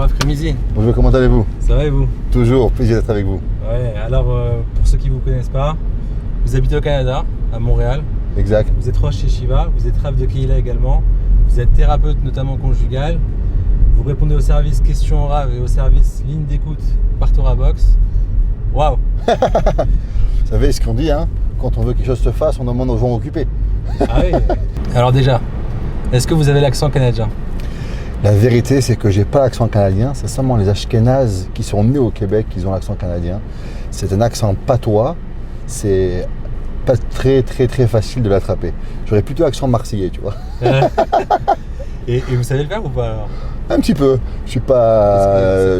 Rav Kremizi. Bonjour, comment allez-vous? Ça va et vous? Toujours, plaisir d'être avec vous. Ouais, alors pour ceux qui ne vous connaissent pas, vous habitez au Canada, à Montréal. Exact. Vous êtes Rosh Yeshiva, vous êtes Rav de Kehila également. Vous êtes thérapeute notamment conjugal. Vous répondez au service questions Rav et au service ligne d'écoute par Torah Box. Waouh! Vous savez ce qu'on dit, hein? Quand on veut que quelque chose se fasse, on demande aux gens occupés. Ah oui. Alors déjà, est-ce que vous avez l'accent canadien? La vérité, c'est que j'ai pas l'accent canadien. C'est seulement les Ashkénazes qui sont nés au Québec qui ont l'accent canadien. C'est un accent patois. C'est pas très facile de l'attraper. J'aurais plutôt l'accent marseillais, tu vois. Et vous savez le faire ou pas alors? Un petit peu. Je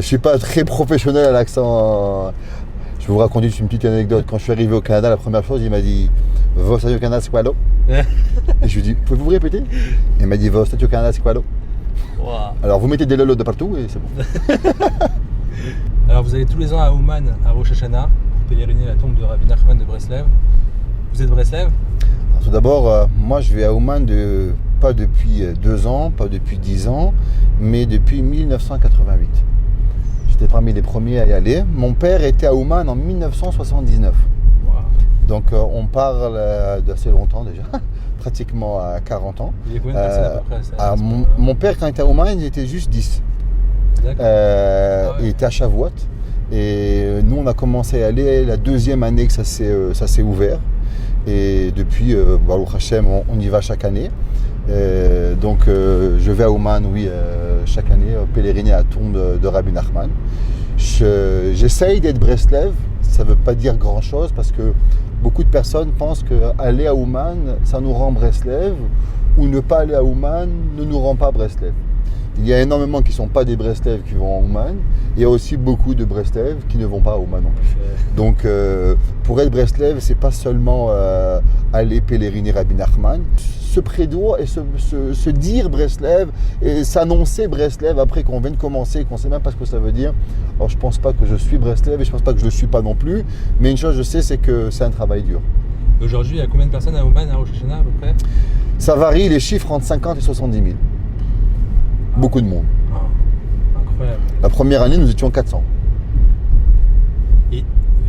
suis pas très professionnel à l'accent. Je vais vous raconter une petite anecdote. Quand je suis arrivé au Canada, la première chose, il m'a dit « Vos statuts au Canada, c'est quoi l'eau ?» Et je lui ai dit « Pouvez-vous répéter ?» Il m'a dit « Vos statuts au Canada, c'est quoi l'eau ?» Wow. Alors vous mettez des lolos de partout et c'est bon. Alors vous allez tous les ans à Ouman, à Rosh Hashanah, pour pèleriner la tombe de Rabbi Nachman de Breslev. Vous êtes Breslev? Alors, tout d'abord, moi je vais à Ouman pas depuis 2 ans, pas depuis 10 ans, mais depuis 1988. J'étais parmi les premiers à y aller. Mon père était à Ouman en 1979. Wow. Donc on parle d'assez longtemps déjà, pratiquement à 40 ans. Il y a combien de personnes à peu près mon père quand il était à Ouman, il était juste 10. D'accord. Il était à Shavuot. Et nous on a commencé à y aller la 2e année que ça s'est ouvert. Et depuis, Baruch Hashem, on y va chaque année. Donc je vais à Ouman, oui, chaque année, pèleriner à la tombe de Rabbi Nachman. J'essaye d'être Breslev, ça ne veut pas dire grand chose parce que beaucoup de personnes pensent qu'aller à Ouman, ça nous rend Breslev, ou ne pas aller à Ouman ne nous rend pas Breslev. Il y a énormément qui ne sont pas des Breslev qui vont à Ouman. Il y a aussi beaucoup de Breslev qui ne vont pas à Ouman non plus. Donc, pour être Breslev, c'est pas seulement aller pèleriner Rabbi Nachman. Se prédire et se dire Breslev et s'annoncer Breslev après qu'on vient de commencer, qu'on ne sait même pas ce que ça veut dire. Alors, je ne pense pas que je suis Breslev et je ne pense pas que je ne le suis pas non plus. Mais une chose, je sais, c'est que c'est un travail dur. Aujourd'hui, il y a combien de personnes à Ouman, à Rosh Hashanah à peu près? Ça varie, les chiffres entre 50 et 70 000. Beaucoup de monde. Incroyable. La première année, nous étions 400. Et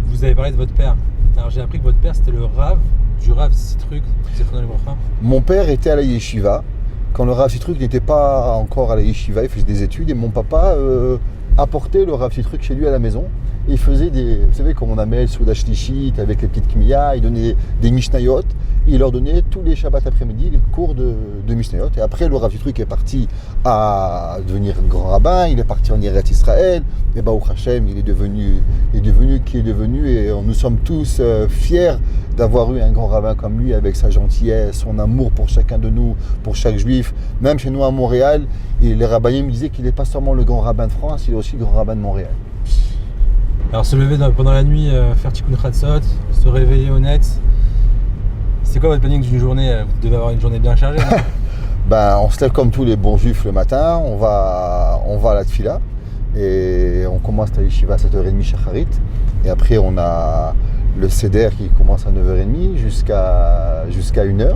vous avez parlé de votre père. Alors j'ai appris que votre père, c'était le Rav du Rav Sitruk. Mon père était à la yeshiva. Quand le Rav Sitruk n'était pas encore à la yeshiva, il faisait des études. Et mon papa apportait le Rav Sitruk chez lui à la maison. Et il faisait vous savez, comme on a le Souda Shlishit avec les petites Kmiya, il donnait des Mishnayot. Il leur donnait tous les Shabbats après-midi les cours de Mishnayot. Et après, le Rav Sitruk est parti à devenir grand rabbin, il est parti en Eretz Israël. Et Baruch Hashem, il est devenu qui est devenu. Et nous sommes tous fiers d'avoir eu un grand rabbin comme lui, avec sa gentillesse, son amour pour chacun de nous, pour chaque juif. Même chez nous à Montréal, les rabbins me disaient qu'il n'est pas seulement le grand rabbin de France, il est aussi le grand rabbin de Montréal. Alors se lever pendant la nuit, faire Tikkun Chatzot, se réveiller au net. C'est quoi votre planning d'une journée? Vous devez avoir une journée bien chargée. On se lève comme tous les bons juifs le matin, on va à la tfila et on commence la yeshiva à 7h30 shacharit. Et après on a le seder qui commence à 9h30 jusqu'à 1h.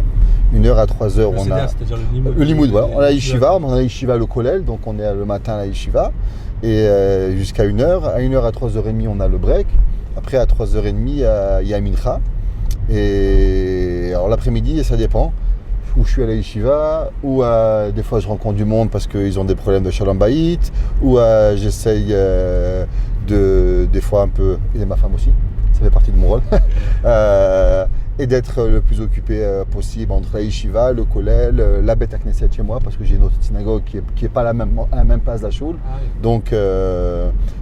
1h à 3h on seder, a... c'est-à-dire le limoud, voilà. On a la yeshiva, on a la yeshiva le kollel, donc on est le matin à la yeshiva. Et jusqu'à 1h, à 1h à 3h30 on a le break. Après à 3h30 il y a mincha. Et alors l'après-midi, ça dépend où je suis à la yeshiva, ou des fois je rencontre du monde parce qu'ils ont des problèmes de shalom bayit, ou j'essaye des fois un peu, et ma femme aussi, ça fait partie de mon rôle, et d'être le plus occupé possible entre la yeshiva, le kollel, la Beth Knesset chez moi, parce que j'ai une autre synagogue qui est pas à la même place de la shul. Ah oui.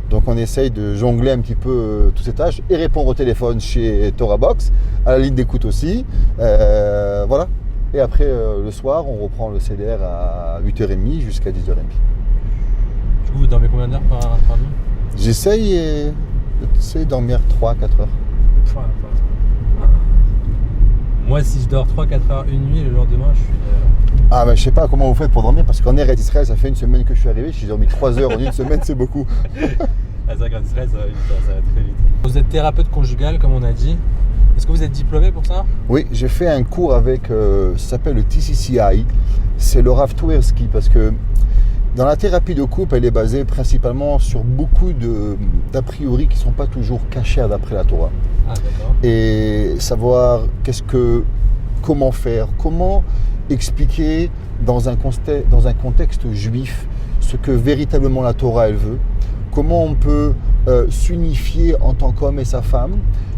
Donc on essaye de jongler un petit peu toutes ces tâches et répondre au téléphone chez Torah Box, à la ligne d'écoute aussi. Voilà. Et après, le soir, on reprend le CDR à 8h30 jusqu'à 10h30. Du coup, vous dormez combien d'heures par nuit? J'essaye de dormir 3-4 heures. Moi, si je dors 3-4 heures une nuit, le lendemain, je suis... Mais je sais pas comment vous faites pour dormir, parce qu'en Eretz Israël, ça fait une semaine que je suis arrivé, j'ai dormi 3 heures en une semaine, c'est beaucoup. C'est vrai qu'en Israël, ça va vite, ça va très vite. Vous êtes thérapeute conjugal, comme on a dit. Est-ce que vous êtes diplômé pour ça? Oui, j'ai fait un cours avec, ça s'appelle le TCCI, c'est le Rav Twersky, parce que Dans la thérapie de couple, elle est basée principalement sur beaucoup d'a priori qui ne sont pas toujours cachers d'après la Torah. Ah, d'accord. Et savoir comment faire, comment expliquer dans un contexte juif ce que véritablement la Torah elle veut, comment on peut s'unifier en tant qu'homme et sa femme.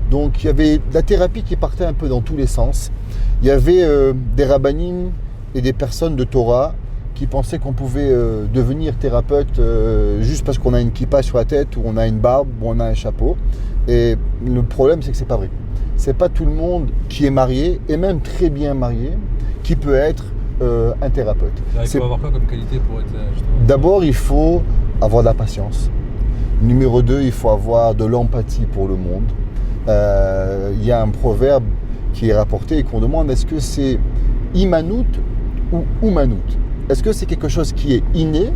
Donc il y avait de la thérapie qui partait un peu dans tous les sens. Il y avait des rabbanim et des personnes de Torah qui pensaient qu'on pouvait devenir thérapeute juste parce qu'on a une kippa sur la tête, ou on a une barbe, ou on a un chapeau. Et le problème, c'est que c'est pas vrai. C'est pas tout le monde qui est marié, et même très bien marié, qui peut être un thérapeute. Il faut avoir quoi comme qualité pour être justement... D'abord, il faut avoir de la patience. Numéro 2, il faut avoir de l'empathie pour le monde. Il y a un proverbe qui est rapporté et qu'on demande, est-ce que c'est imanout ou umanout? Est-ce que c'est quelque chose qui est inné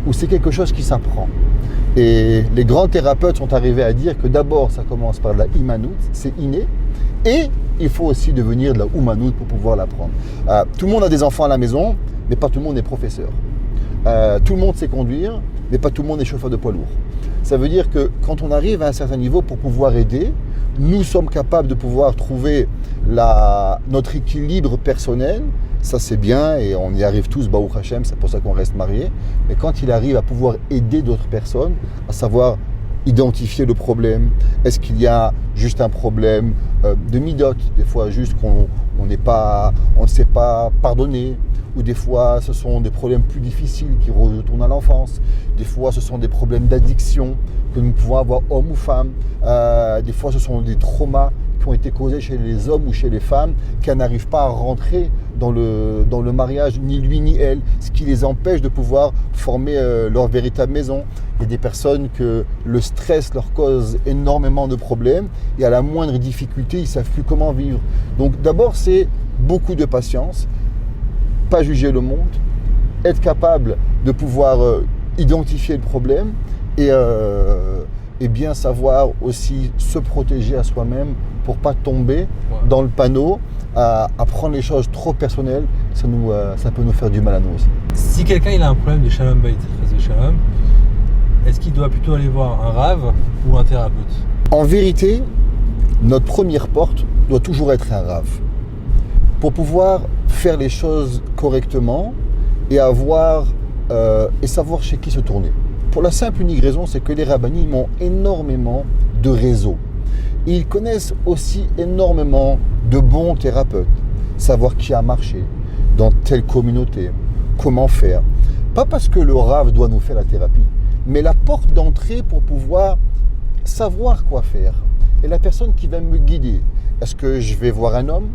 ou c'est quelque chose qui s'apprend? Et les grands thérapeutes sont arrivés à dire que d'abord ça commence par de la imanout, c'est inné, et il faut aussi devenir de la umanout pour pouvoir l'apprendre. Tout le monde a des enfants à la maison, mais pas tout le monde est professeur. Tout le monde sait conduire, mais pas tout le monde est chauffeur de poids lourd. Ça veut dire que quand on arrive à un certain niveau pour pouvoir aider, nous sommes capables de pouvoir trouver notre équilibre personnel. Ça c'est bien et on y arrive tous, Baruch Hashem, c'est pour ça qu'on reste mariés. Mais quand il arrive à pouvoir aider d'autres personnes, à savoir identifier le problème, est-ce qu'il y a juste un problème de midot, des fois juste qu'on ne sait pas pardonner, ou des fois ce sont des problèmes plus difficiles qui retournent à l'enfance, des fois ce sont des problèmes d'addiction que nous pouvons avoir hommes ou femmes, des fois ce sont des traumas qui ont été causés chez les hommes ou chez les femmes qui n'arrivent pas à rentrer dans le mariage, ni lui ni elle, ce qui les empêche de pouvoir former leur véritable maison. Il y a des personnes que le stress leur cause énormément de problèmes et à la moindre difficulté, ils ne savent plus comment vivre. Donc d'abord, c'est beaucoup de patience, pas juger le monde, être capable de pouvoir identifier le problème et bien savoir aussi se protéger à soi-même pour ne pas tomber dans le panneau, à prendre les choses trop personnelles, ça peut nous faire du mal à nous aussi. Si quelqu'un il a un problème de shalom bayit, de shalom, est-ce qu'il doit plutôt aller voir un rav ou un thérapeute? En vérité, notre première porte doit toujours être un rav. Pour pouvoir faire les choses correctement et savoir chez qui se tourner. Pour la simple unique raison, c'est que les rabbanim ont énormément de réseaux. Et ils connaissent aussi énormément de bons thérapeutes. Savoir qui a marché dans telle communauté, comment faire. Pas parce que le rav doit nous faire la thérapie, mais la porte d'entrée pour pouvoir savoir quoi faire. Et la personne qui va me guider. Est-ce que je vais voir un homme?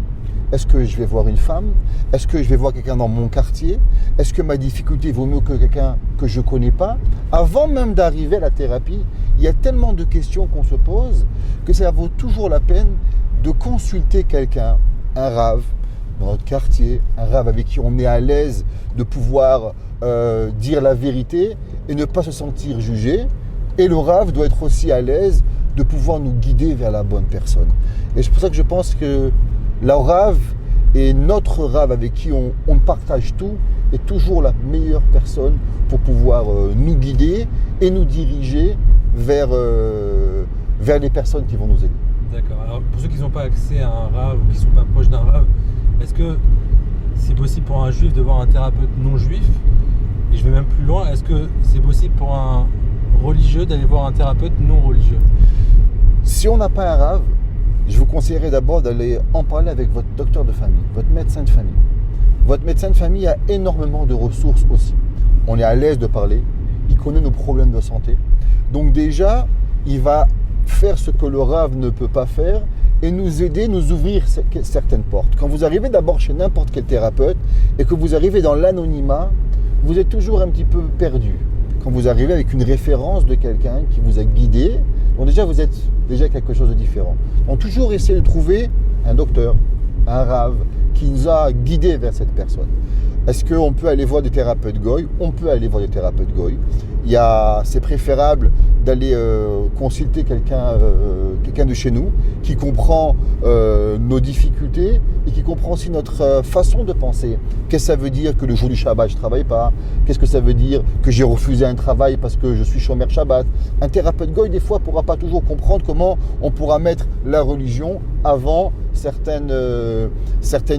Est-ce que je vais voir une femme? Est-ce que je vais voir quelqu'un dans mon quartier? Est-ce que ma difficulté vaut mieux que quelqu'un que je ne connais pas? Avant même d'arriver à la thérapie, il y a tellement de questions qu'on se pose que ça vaut toujours la peine de consulter quelqu'un, un rav dans notre quartier, un rav avec qui on est à l'aise de pouvoir dire la vérité et ne pas se sentir jugé. Et le rav doit être aussi à l'aise de pouvoir nous guider vers la bonne personne. Et c'est pour ça que je pense que la Rav et notre Rav avec qui on partage tout est toujours la meilleure personne pour pouvoir nous guider et nous diriger vers les personnes qui vont nous aider. D'accord. Alors pour ceux qui n'ont pas accès à un Rav ou qui ne sont pas proches d'un Rav, est-ce que c'est possible pour un juif de voir un thérapeute non juif? Et je vais même plus loin, est-ce que c'est possible pour un religieux d'aller voir un thérapeute non religieux? Si on n'a pas un Rav, je vous conseillerais d'abord d'aller en parler avec votre docteur de famille, votre médecin de famille. Votre médecin de famille a énormément de ressources aussi. On est à l'aise de parler, il connaît nos problèmes de santé. Donc déjà, il va faire ce que le Rav ne peut pas faire et nous aider, nous ouvrir certaines portes. Quand vous arrivez d'abord chez n'importe quel thérapeute et que vous arrivez dans l'anonymat, vous êtes toujours un petit peu perdu. Quand vous arrivez avec une référence de quelqu'un qui vous a guidé, donc déjà vous êtes quelque chose de différent. On toujours essaie de trouver un docteur, un rav, qui nous a guidés vers cette personne. Est-ce qu'on peut aller voir des thérapeutes goy? On peut aller voir des thérapeutes goy. c'est préférable d'aller consulter quelqu'un de chez nous qui comprend nos difficultés et qui comprend aussi notre façon de penser. Qu'est-ce que ça veut dire que le jour du Shabbat, je ne travaille pas? Qu'est-ce que ça veut dire que j'ai refusé un travail parce que je suis chômeur Shabbat? Un thérapeute goy, des fois, ne pourra pas toujours comprendre comment on pourra mettre la religion avant certaines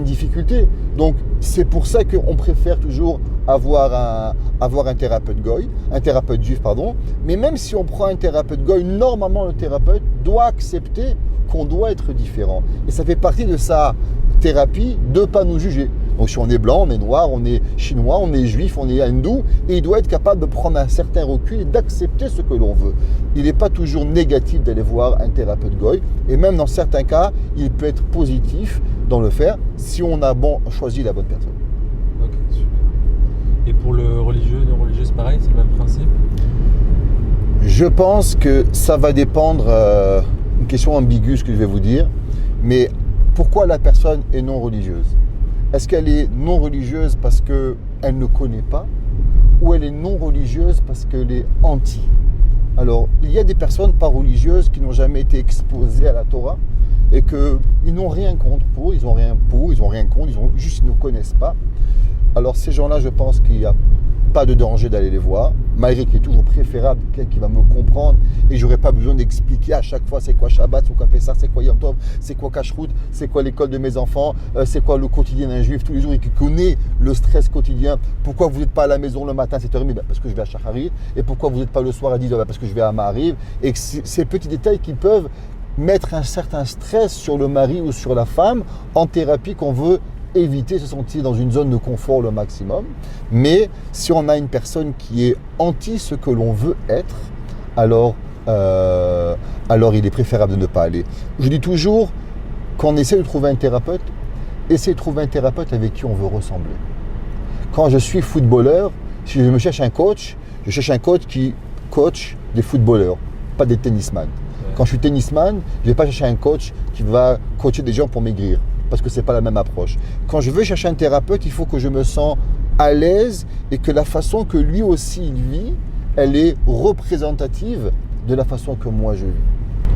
difficultés. Donc, c'est pour ça qu'on préfère toujours avoir un thérapeute goy, un thérapeute juif, pardon. Mais même si on prend un thérapeute goy, normalement, le thérapeute doit accepter qu'on doit être différent. Et ça fait partie de sa thérapie de ne pas nous juger. Donc si on est blanc, on est noir, on est chinois, on est juif, on est hindou, et il doit être capable de prendre un certain recul et d'accepter ce que l'on veut. Il n'est pas toujours négatif d'aller voir un thérapeute goy, et même dans certains cas, il peut être positif dans le faire si on a choisi la bonne personne. Ok, super. Et pour le religieux, non-religieux, c'est pareil, c'est le même principe? Je pense que ça va dépendre, une question ambiguë ce que je vais vous dire, mais pourquoi la personne est non religieuse? Est-ce qu'elle est non religieuse parce qu'elle ne connaît pas, ou elle est non religieuse parce qu'elle est anti? Alors, il y a des personnes pas religieuses qui n'ont jamais été exposées à la Torah et qu'ils n'ont rien contre pour, ils n'ont rien contre, ils ne connaissent pas. Alors ces gens-là, je pense qu'il n'y a pas de danger d'aller les voir, malgré qu'il est toujours préférable quelqu'un qui va me comprendre et j'aurais pas besoin d'expliquer à chaque fois c'est quoi Shabbat, c'est quoi Pessah, c'est quoi Yom Tov, c'est quoi Kashrut, c'est quoi l'école de mes enfants, c'est quoi le quotidien d'un juif tous les jours et qui connaît le stress quotidien. Pourquoi vous n'êtes pas à la maison le matin à 7h30? Parce que je vais à Shacharit. Et pourquoi vous n'êtes pas le soir à 10h? Parce que je vais à Ma'ariv. Et que ces petits détails qui peuvent mettre un certain stress sur le mari ou sur la femme en thérapie qu'on veut éviter, se sentir dans une zone de confort le maximum. Mais si on a une personne qui est anti ce que l'on veut être, alors il est préférable de ne pas aller. Je dis toujours qu'on essaie de trouver un thérapeute, essaie de trouver un thérapeute avec qui on veut ressembler. Quand je suis footballeur, si je me cherche un coach, je cherche un coach qui coach des footballeurs, pas des tennisman. Quand je suis tennisman, je ne vais pas chercher un coach qui va coacher des gens pour maigrir, parce que ce n'est pas la même approche. Quand je veux chercher un thérapeute, il faut que je me sens à l'aise et que la façon que lui aussi il vit, elle est représentative de la façon que moi je vis.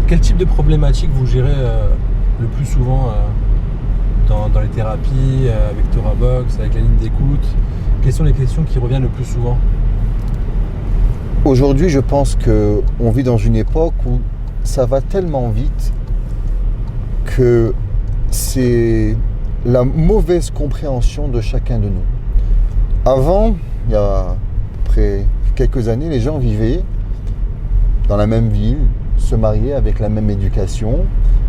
Quel type de problématique vous gérez le plus souvent dans les thérapies, avec TorahBox, avec la ligne d'écoute? Quelles sont les questions qui reviennent le plus souvent? Aujourd'hui, je pense qu'on vit dans une époque où ça va tellement vite que c'est la mauvaise compréhension de chacun de nous. Avant, il y a à peu près quelques années, les gens vivaient dans la même ville, se mariaient avec la même éducation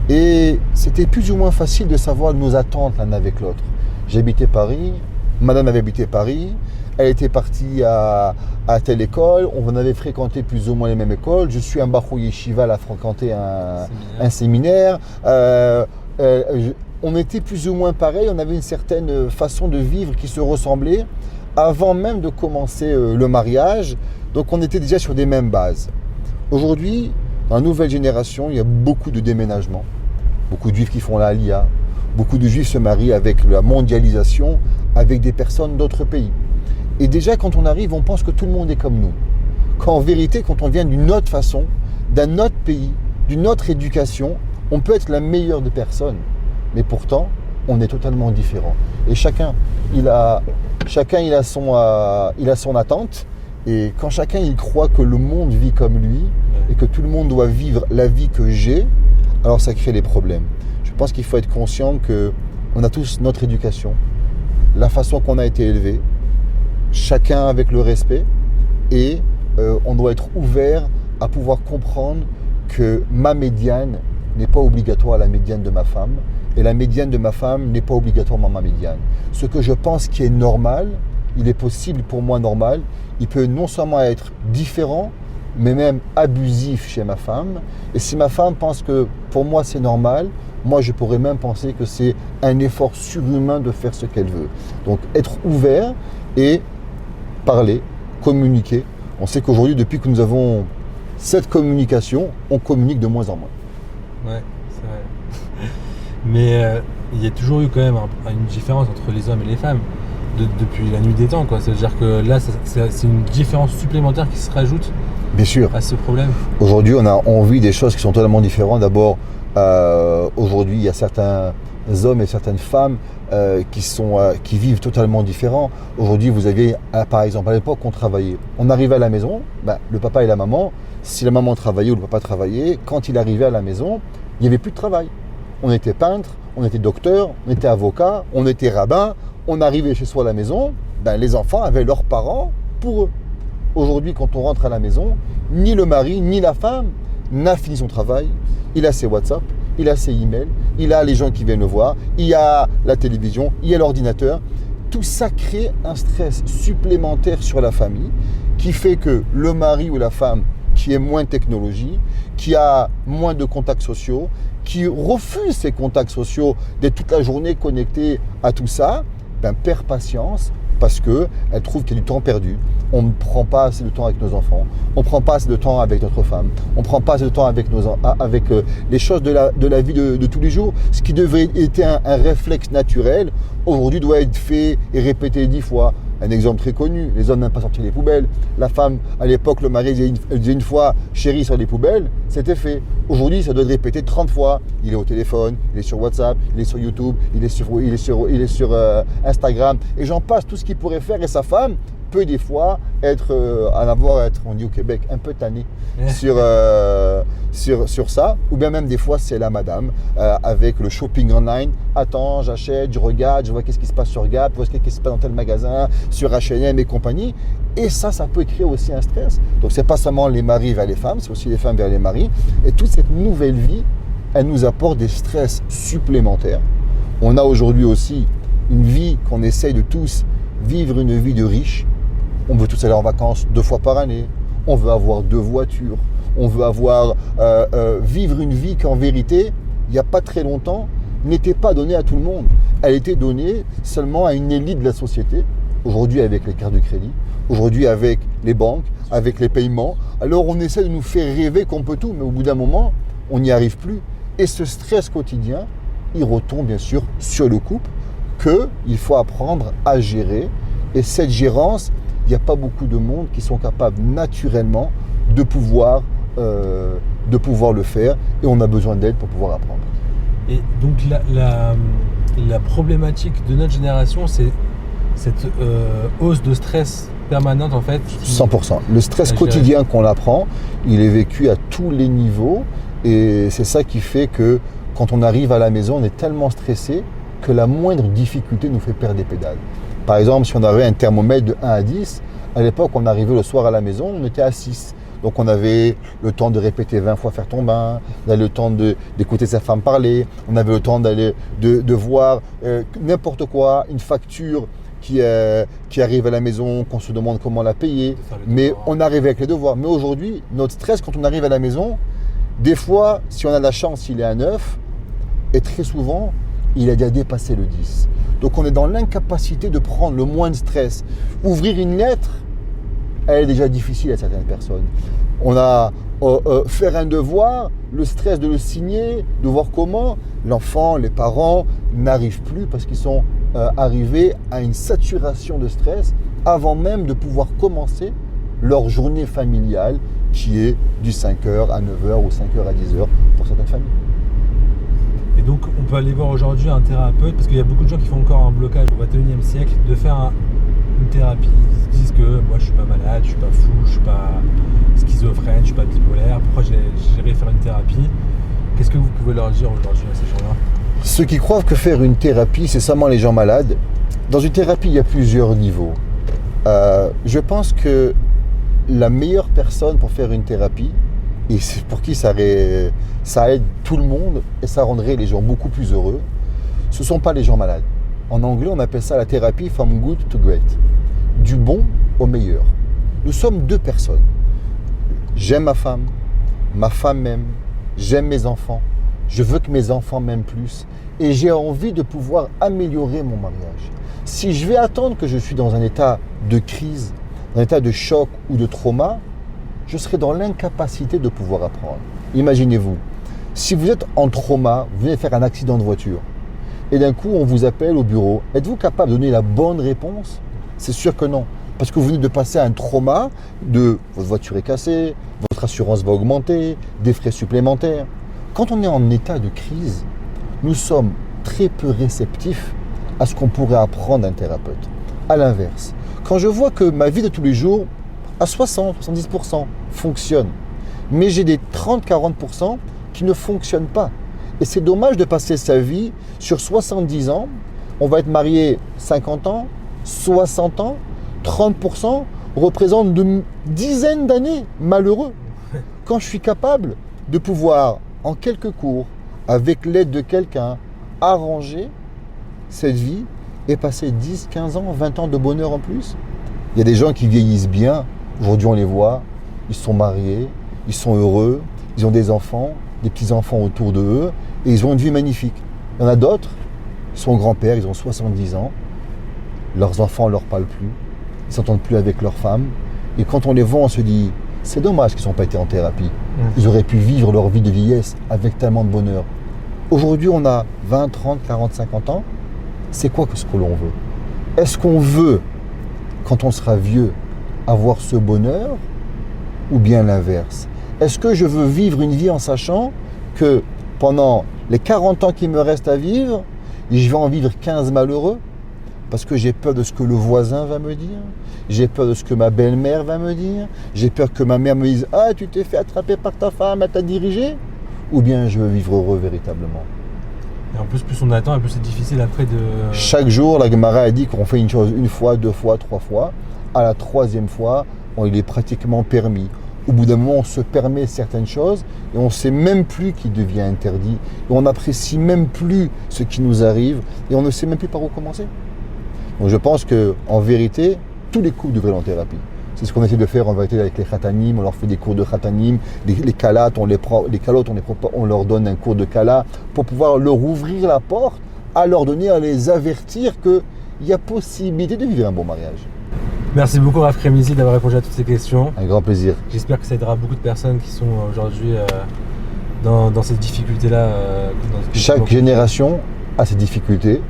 et c'était plus ou moins facile de savoir nos attentes l'un avec l'autre. J'habitais Paris, madame avait habité Paris, elle était partie à telle école, on avait fréquenté plus ou moins les mêmes écoles, je suis un Bachou Yeshiva, elle a fréquenté un séminaire. On était plus ou moins pareil, on avait une certaine façon de vivre qui se ressemblait avant même de commencer le mariage, donc on était déjà sur des mêmes bases. Aujourd'hui, dans la nouvelle génération, il y a beaucoup de déménagements, beaucoup de juifs qui font la Aliyah, beaucoup de juifs se marient avec la mondialisation, avec des personnes d'autres pays. Et déjà, quand on arrive, on pense que tout le monde est comme nous. Quand en vérité, quand on vient d'une autre façon, d'un autre pays, d'une autre éducation, on peut être la meilleure des personnes. Mais pourtant, on est totalement différent. Et chacun, il a son attente. Et quand chacun, il croit que le monde vit comme lui et que tout le monde doit vivre la vie que j'ai, alors ça crée des problèmes. Je pense qu'il faut être conscient qu'on a tous notre éducation, la façon qu'on a été élevé, chacun avec le respect, et on doit être ouvert à pouvoir comprendre que ma médiane n'est pas obligatoire à la médiane de ma femme, et la médiane de ma femme n'est pas obligatoirement ma médiane. Ce que je pense qui est normal, il est possible pour moi normal, il peut non seulement être différent, mais même abusif chez ma femme. Et si ma femme pense que pour moi c'est normal, moi je pourrais même penser que c'est un effort surhumain de faire ce qu'elle veut. Donc être ouvert et parler, communiquer. On sait qu'aujourd'hui, depuis que nous avons cette communication, on communique de moins en moins. Ouais, c'est vrai. Mais il y a toujours eu quand même une différence entre les hommes et les femmes. depuis la nuit des temps, quoi. C'est-à-dire que là, c'est une différence supplémentaire qui se rajoute Bien sûr. à ce problème. Aujourd'hui, on vit des choses qui sont totalement différentes. D'abord, aujourd'hui, il y a certains hommes et certaines femmes qui vivent totalement différents. Aujourd'hui, vous aviez, par exemple, à l'époque, on travaillait. On arrivait à la maison, le papa et la maman, si la maman travaillait ou le papa travaillait, quand il arrivait à la maison, il n'y avait plus de travail. On était peintre, on était docteur, on était avocat, on était rabbin. On arrivait chez soi à la maison, les enfants avaient leurs parents pour eux. Aujourd'hui, quand on rentre à la maison, ni le mari, ni la femme n'a fini son travail. Il a ses WhatsApp, il a ses emails, il a les gens qui viennent le voir, il y a la télévision, il y a l'ordinateur. Tout ça crée un stress supplémentaire sur la famille qui fait que le mari ou la femme qui est moins de technologie, qui a moins de contacts sociaux, qui refuse ces contacts sociaux d'être toute la journée connecté à tout ça, perd patience parce qu'elle trouve qu'il y a du temps perdu. On ne prend pas assez de temps avec nos enfants, on ne prend pas assez de temps avec notre femme, on ne prend pas assez de temps avec, les choses de la vie de tous les jours. Ce qui devait être un réflexe naturel, aujourd'hui doit être fait et répété 10 fois. Un exemple très connu, les hommes n'aiment pas sortir les poubelles. La femme, à l'époque, le mari disait une fois « chérie, sors les poubelles », c'était fait. Aujourd'hui, ça doit être répété 30 fois. Il est au téléphone, il est sur WhatsApp, il est sur YouTube, il est sur Instagram. Et j'en passe, tout ce qu'il pourrait faire. Et sa femme peut des fois on dit au Québec, un peu tanné sur ça. Ou bien même des fois, c'est la madame avec le shopping online. Attends, j'achète, je regarde, je vois qu'est-ce qui se passe sur Gap, je vois qu'est-ce qui se passe dans tel magasin, sur H&M et compagnie. Et ça peut créer aussi un stress. Donc, c'est pas seulement les maris vers les femmes, c'est aussi les femmes vers les maris. Et toute cette nouvelle vie, elle nous apporte des stress supplémentaires. On a aujourd'hui aussi une vie qu'on essaye de tous vivre, une vie de riche. On veut tous aller en vacances 2 fois par année. On veut avoir 2 voitures. On veut vivre une vie qu'en vérité, il n'y a pas très longtemps, n'était pas donnée à tout le monde. Elle était donnée seulement à une élite de la société. Aujourd'hui, avec les cartes de crédit. Aujourd'hui, avec les banques, avec les paiements. Alors, on essaie de nous faire rêver qu'on peut tout, mais au bout d'un moment, on n'y arrive plus. Et ce stress quotidien, il retombe bien sûr sur le couple qu'il faut apprendre à gérer. Et cette gérance, il n'y a pas beaucoup de monde qui sont capables naturellement de pouvoir le faire. Et on a besoin d'aide pour pouvoir apprendre. Et donc la problématique de notre génération, c'est cette hausse de stress permanente en fait. 100%. Le stress quotidien qu'on apprend, il est vécu à tous les niveaux. Et c'est ça qui fait que quand on arrive à la maison, on est tellement stressé que la moindre difficulté nous fait perdre des pédales. Par exemple, si on avait un thermomètre de 1 à 10, à l'époque, on arrivait le soir à la maison, on était à 6. Donc on avait le temps de répéter 20 fois faire ton bain, on avait le temps d'écouter sa femme parler, on avait le temps de voir n'importe quoi, une facture qui arrive à la maison, qu'on se demande comment la payer. Mais on arrivait avec les devoirs. Mais aujourd'hui, notre stress quand on arrive à la maison, des fois, si on a de la chance, il est à 9, et très souvent, il a déjà dépassé le 10. Donc on est dans l'incapacité de prendre le moins de stress. Ouvrir une lettre, elle est déjà difficile à certaines personnes. On a faire un devoir, le stress de le signer, de voir comment l'enfant, les parents n'arrivent plus parce qu'ils sont arrivés à une saturation de stress avant même de pouvoir commencer leur journée familiale qui est du 5h à 9h ou 5h à 10h pour certaines familles. Et donc on peut aller voir aujourd'hui un thérapeute parce qu'il y a beaucoup de gens qui font encore un blocage au 21e siècle de faire une thérapie. Ils se disent que moi je suis pas malade, je suis pas fou, je suis pas schizophrène, je suis pas bipolaire, pourquoi j'irais faire une thérapie? Qu'est-ce que vous pouvez leur dire aujourd'hui à ces gens-là? Ceux qui croient que faire une thérapie c'est seulement les gens malades, dans une thérapie il y a plusieurs niveaux. Je pense que la meilleure personne pour faire une thérapie, et c'est pour qui ça aide tout le monde et ça rendrait les gens beaucoup plus heureux, ce ne sont pas les gens malades. En anglais, on appelle ça la thérapie from good to great. Du bon au meilleur. Nous sommes 2 personnes. J'aime ma femme m'aime, j'aime mes enfants, je veux que mes enfants m'aiment plus et j'ai envie de pouvoir améliorer mon mariage. Si je vais attendre que je suis dans un état de crise, un état de choc ou de trauma, je serai dans l'incapacité de pouvoir apprendre. Imaginez-vous, si vous êtes en trauma, vous venez faire un accident de voiture, et d'un coup on vous appelle au bureau. Êtes-vous capable de donner la bonne réponse? C'est sûr que non. Parce que vous venez de passer un trauma de votre voiture est cassée, votre assurance va augmenter, des frais supplémentaires. Quand on est en état de crise, nous sommes très peu réceptifs à ce qu'on pourrait apprendre d'un thérapeute. À l'inverse, quand je vois que ma vie de tous les jours, à 60-70% fonctionne, mais j'ai des 30-40% qui ne fonctionnent pas. Et c'est dommage de passer sa vie sur 70 ans, on va être marié 50 ans, 60 ans, 30% représente de dizaines d'années malheureux. Quand je suis capable de pouvoir, en quelques cours, avec l'aide de quelqu'un, arranger cette vie et passer 10, 15 ans, 20 ans de bonheur en plus. Il y a des gens qui vieillissent bien. Aujourd'hui, on les voit, ils sont mariés, ils sont heureux, ils ont des enfants, des petits-enfants autour d'eux et ils ont une vie magnifique. Il y en a d'autres, ils sont grands-pères, ils ont 70 ans, leurs enfants ne leur parlent plus, ils ne s'entendent plus avec leurs femmes. Et quand on les voit, on se dit, c'est dommage qu'ils n'ont pas été en thérapie. Ils auraient pu vivre leur vie de vieillesse avec tellement de bonheur. Aujourd'hui, on a 20, 30, 40, 50 ans. C'est quoi ce que l'on veut? Est-ce qu'on veut, quand on sera vieux, avoir ce bonheur ou bien l'inverse? Est-ce que je veux vivre une vie en sachant que pendant les 40 ans qui me restent à vivre, je vais en vivre 15 malheureux parce que j'ai peur de ce que le voisin va me dire, j'ai peur de ce que ma belle-mère va me dire, j'ai peur que ma mère me dise « Ah, tu t'es fait attraper par ta femme, elle t'a dirigé ?» Ou bien je veux vivre heureux véritablement. Et en plus on attend, et plus c'est difficile après de... Chaque jour, la Gemara a dit qu'on fait une chose une fois, deux fois, trois fois. À la troisième fois, il est pratiquement permis. Au bout d'un moment, on se permet certaines choses et on ne sait même plus qu'il devient interdit. Et on n'apprécie même plus ce qui nous arrive et on ne sait même plus par où commencer. Donc je pense qu'en vérité, tous les couples devraient aller en thérapie. C'est ce qu'on essaie de faire en vérité avec les khatanim. On leur fait des cours de khatanim, les kalates, on leur donne un cours de kala pour pouvoir leur ouvrir la porte, à leur donner, à les avertir qu'il y a possibilité de vivre un bon mariage. Merci beaucoup Rav Kremnitzy d'avoir répondu à toutes ces questions. Un grand plaisir. J'espère que ça aidera beaucoup de personnes qui sont aujourd'hui dans cette difficulté-là. Chaque génération a ses difficultés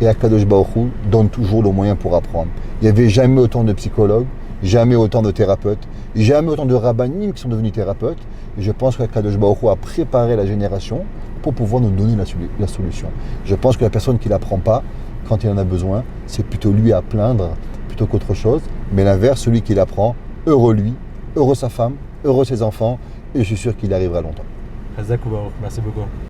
et Akadosh Baruch Hu donne toujours le moyen pour apprendre. Il n'y avait jamais autant de psychologues, jamais autant de thérapeutes, jamais autant de rabbanim qui sont devenus thérapeutes. Et je pense qu'Akadosh Baruch Hu a préparé la génération pour pouvoir nous donner la solution. Je pense que la personne qui ne l'apprend pas, quand il en a besoin, c'est plutôt lui à plaindre plutôt qu'autre chose. Mais l'inverse, celui qui l'apprend, heureux lui, heureux sa femme, heureux ses enfants, et je suis sûr qu'il arrivera longtemps. Merci beaucoup.